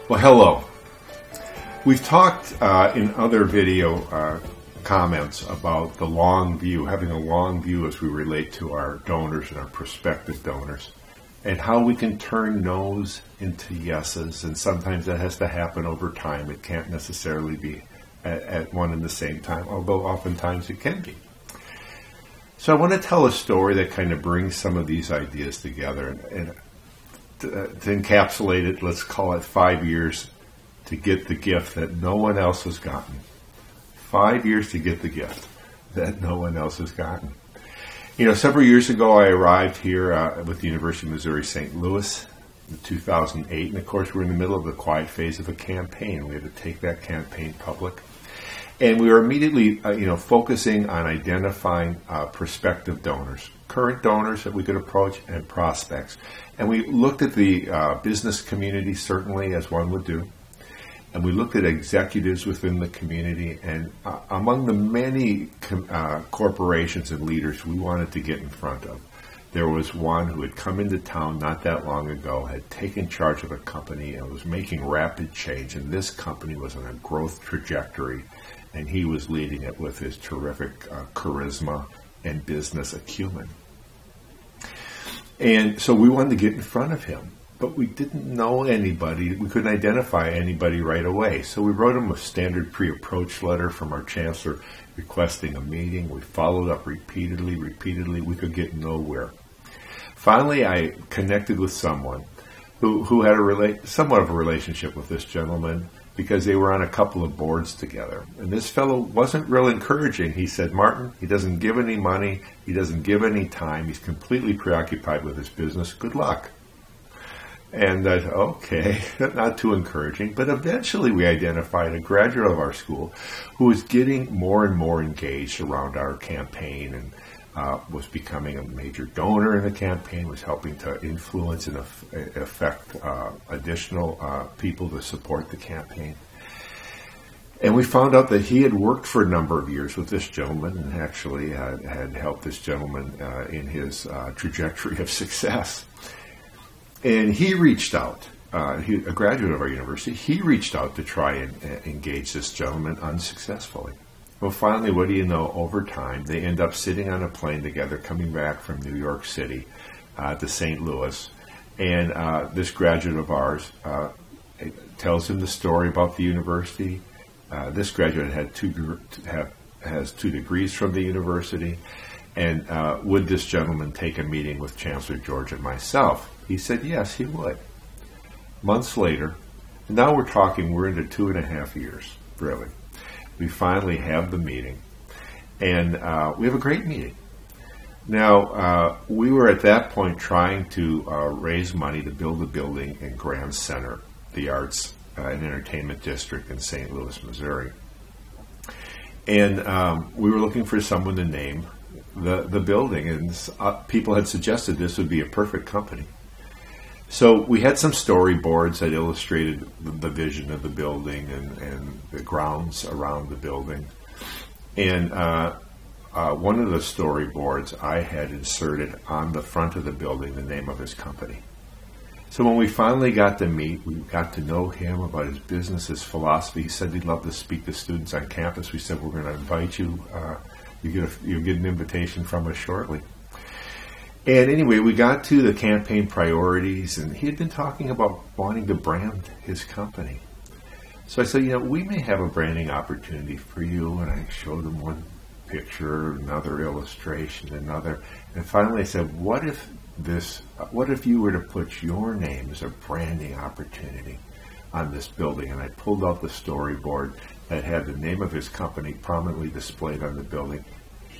Well, hello. We've talked in other video comments about the long view, having a long view as we relate to our donors and our prospective donors, and how we can turn no's into yeses, and sometimes that has to happen over time. It can't necessarily be at one and the same time, although oftentimes it can be. So I want to tell a story that kind of brings some of these ideas together, and to encapsulate it, let's call it 5 years to get the gift that no one else has gotten. 5 years to get the gift that no one else has gotten. You know, several years ago I arrived here with the University of Missouri St. Louis in 2008, and of course we're in the middle of the quiet phase of a campaign. We had to take that campaign public. And we were immediately, focusing on identifying prospective donors, current donors that we could approach, and prospects. And we looked at the business community, certainly, as one would do. And we looked at executives within the community. And among the many corporations and leaders we wanted to get in front of, there was one who had come into town not that long ago, had taken charge of a company, and was making rapid change. And this company was on a growth trajectory. And he was leading it with his terrific charisma and business acumen. And so we wanted to get in front of him, but we didn't know anybody. We couldn't identify anybody right away. So we wrote him a standard pre-approach letter from our chancellor requesting a meeting. We followed up repeatedly. We could get nowhere. Finally, I connected with someone who had somewhat of a relationship with this gentleman, because they were on a couple of boards together. And this fellow wasn't real encouraging. He said, "Martin, he doesn't give any money. He doesn't give any time. He's completely preoccupied with his business. Good luck." And I thought, okay, not too encouraging. But eventually we identified a graduate of our school who was getting more and more engaged around our campaign, and was becoming a major donor in the campaign, was helping to influence and affect additional people to support the campaign. And we found out that he had worked for a number of years with this gentleman, and actually had helped this gentleman in his trajectory of success. And he reached out, a graduate of our university, he reached out to try and engage this gentleman unsuccessfully. Well, finally, what do you know, over time, they end up sitting on a plane together, coming back from New York City to St. Louis. And this graduate of ours tells him the story about the university. This graduate has 2 degrees from the university. And would this gentleman take a meeting with Chancellor George and myself? He said yes, he would. Months later, and now we're into 2.5 years, really. We finally have the meeting, and we have a great meeting. Now, we were at that point trying to raise money to build a building in Grand Center, the Arts and Entertainment District in St. Louis, Missouri. And we were looking for someone to name the building, and people had suggested this would be a perfect company. So we had some storyboards that illustrated the vision of the building and the grounds around the building. And one of the storyboards I had inserted on the front of the building the name of his company. So when we finally got to meet, we got to know him about his business, his philosophy. He said he'd love to speak to students on campus. We said, we're going to invite you. You'll get an invitation from us shortly. And anyway, we got to the campaign priorities, and he had been talking about wanting to brand his company. So I said, we may have a branding opportunity for you, and I showed him one picture, another illustration, another. And finally I said, what if you were to put your name as a branding opportunity on this building? And I pulled out the storyboard that had the name of his company prominently displayed on the building.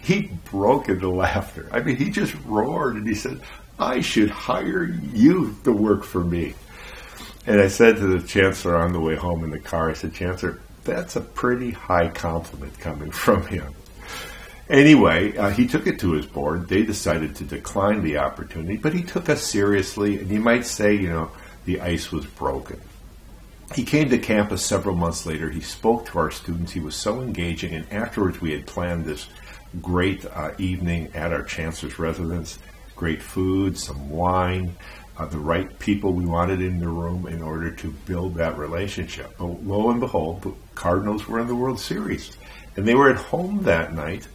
He broke into laughter. I mean, he just roared, and he said, "I should hire you to work for me." And I said to the chancellor on the way home in the car, I said, "Chancellor, that's a pretty high compliment coming from him." Anyway, he took it to his board. They decided to decline the opportunity, but he took us seriously, and you might say, the ice was broken. He came to campus several months later. He spoke to our students. He was so engaging, and afterwards we had planned this great evening at our chancellor's residence, great food, some wine, the right people we wanted in the room in order to build that relationship. But lo and behold, the Cardinals were in the World Series, and they were at home that night.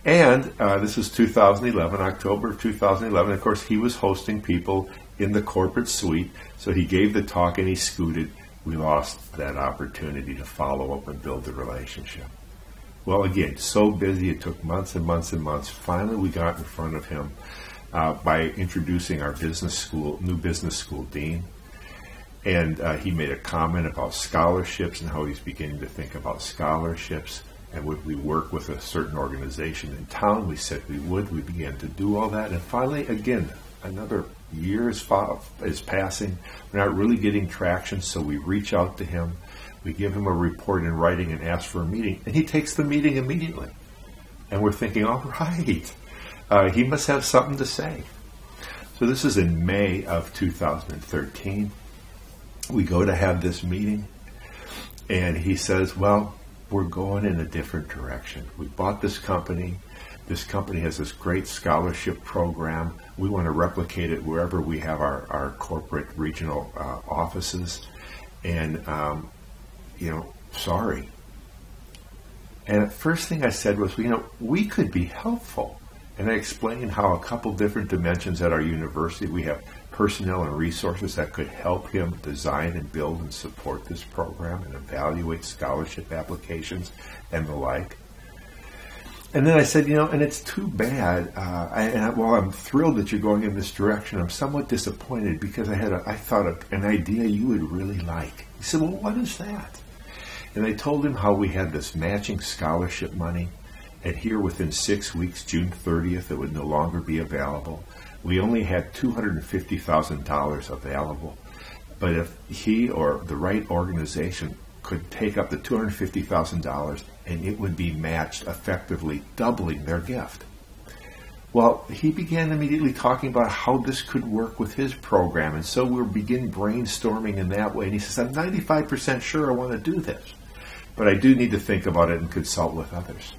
And this is 2011, October of 2011. Of course, he was hosting people in the corporate suite, so he gave the talk and he scooted. We lost that opportunity to follow up and build the relationship. Well, again, so busy, it took months and months and months. Finally, we got in front of him by introducing our new business school dean. And he made a comment about scholarships and how he's beginning to think about scholarships. And would we work with a certain organization in town? We said we would. We began to do all that. And finally, again, another year is passing. We're not really getting traction, so we reach out to him. We give him a report in writing and ask for a meeting. And he takes the meeting immediately. And we're thinking, all right, he must have something to say. So this is in May of 2013. We go to have this meeting. And he says, well, we're going in a different direction. We bought this company. This company has this great scholarship program. We want to replicate it wherever we have our corporate regional offices. And, sorry. And the first thing I said was, we could be helpful. And I explained how a couple different dimensions at our university, we have personnel and resources that could help him design and build and support this program and evaluate scholarship applications and the like. And then I said, and it's too bad. While I'm thrilled that you're going in this direction, I'm somewhat disappointed because I thought an idea you would really like. He said, well, what is that? And I told him how we had this matching scholarship money, and here within 6 weeks, June 30th, it would no longer be available. We only had $250,000 available, but if he or the right organization could take up the $250,000 and it would be matched, effectively doubling their gift. Well, he began immediately talking about how this could work with his program, and so we'll begin brainstorming in that way. And he says, I'm 95% sure I want to do this, but I do need to think about it and consult with others.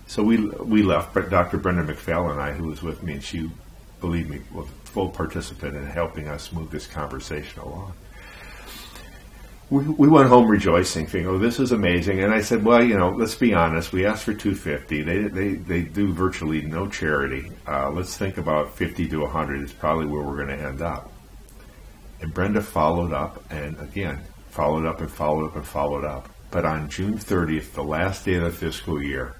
So we left, but Dr. Brenda McPhail and I, who was with me, and she, believe me, was a full participant in helping us move this conversation along. We went home rejoicing, thinking, oh, this is amazing. And I said, well, let's be honest. We asked for $250. They do virtually no charity. Let's think about $50 to $100 is probably where we're going to end up. And Brenda followed up, and again, followed up and followed up and followed up. But on June 30th, the last day of the fiscal year,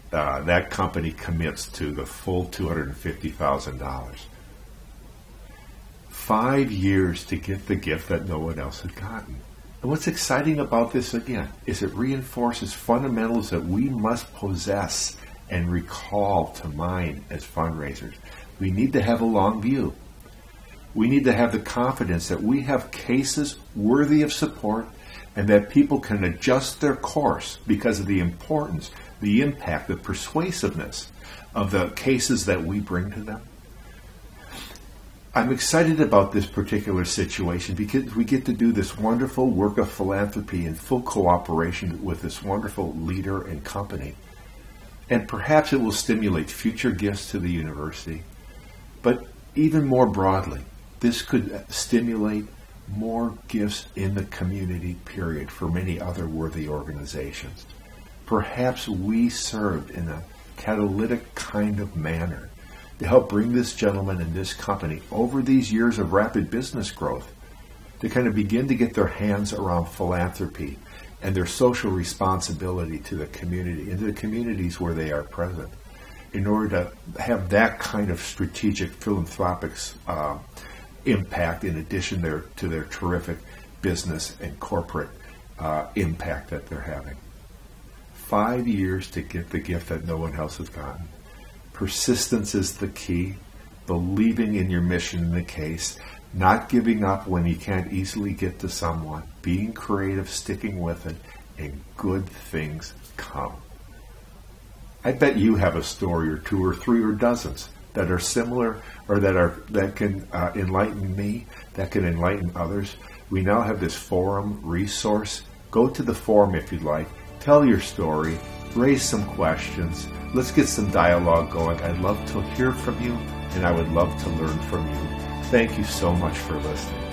that company commits to the full $250,000. 5 years to get the gift that no one else had gotten. And what's exciting about this, again, is it reinforces fundamentals that we must possess and recall to mind as fundraisers. We need to have a long view. We need to have the confidence that we have cases worthy of support and that people can adjust their course because of the importance, the impact, the persuasiveness of the cases that we bring to them. I'm excited about this particular situation because we get to do this wonderful work of philanthropy in full cooperation with this wonderful leader and company. And perhaps it will stimulate future gifts to the university. But even more broadly, this could stimulate more gifts in the community, period, for many other worthy organizations. Perhaps we served in a catalytic kind of manner to help bring this gentleman and this company over these years of rapid business growth to kind of begin to get their hands around philanthropy and their social responsibility to the community, into the communities where they are present, in order to have that kind of strategic philanthropic impact in addition to their terrific business and corporate impact that they're having. 5 years to get the gift that no one else has gotten. Persistence is the key, believing in your mission in the case, not giving up when you can't easily get to someone, being creative, sticking with it, and good things come. I bet you have a story or two or three or dozens that are similar or that can enlighten me, that can enlighten others. We now have this forum resource. Go to the forum if you'd like. Tell your story. Raise some questions. Let's get some dialogue going. I'd love to hear from you, and I would love to learn from you. Thank you so much for listening.